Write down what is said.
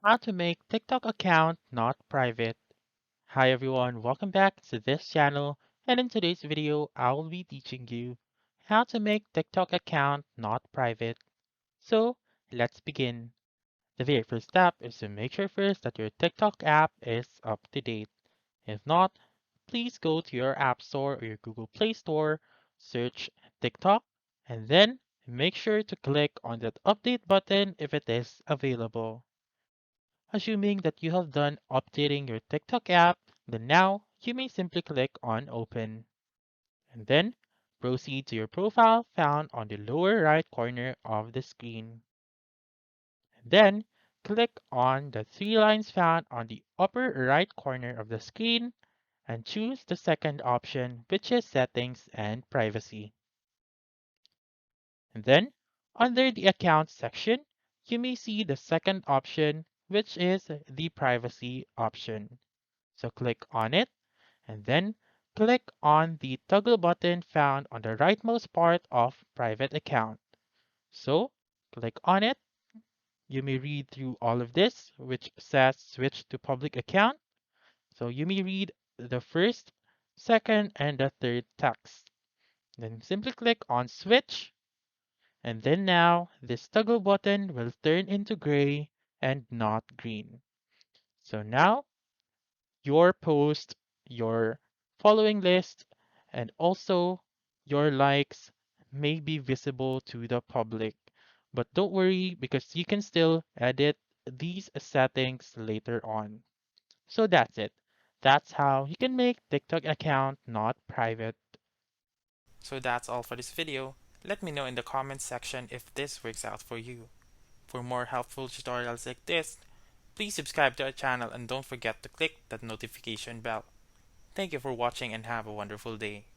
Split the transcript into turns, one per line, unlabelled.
How to make TikTok account not private. Hi everyone, welcome back to this channel, and in today's video I will be teaching you how to make TikTok account not private. So let's begin. The very first step is to make sure first that your TikTok app is up to date. If not, please go to your App Store or your Google Play Store, search TikTok, and then make sure to click on that update button if it is available. Assuming that you have done updating your TikTok app, then now you may simply click on Open, and then proceed to your profile found on the lower right corner of the screen. Then click on the three lines found on the upper right corner of the screen and choose the second option, which is Settings and Privacy. And then, under the Account section, you may see the second option, which is the Privacy option. So click on it and then click on the toggle button found on the rightmost part of Private Account. So click on it. You may read through all of this, which says Switch to Public Account. So you may read the first, second, and the third text. Then simply click on Switch, and then now this toggle button will turn into gray and not green. So now your post, your following list, and also your likes may be visible to the public. But don't worry because you can still edit these settings later on. So that's it. That's how you can make TikTok account not private.
So that's all for this video. Let me know in the comments section if this works out for you. For more helpful tutorials like this, please subscribe to our channel and don't forget to click that notification bell. Thank you for watching and have a wonderful day.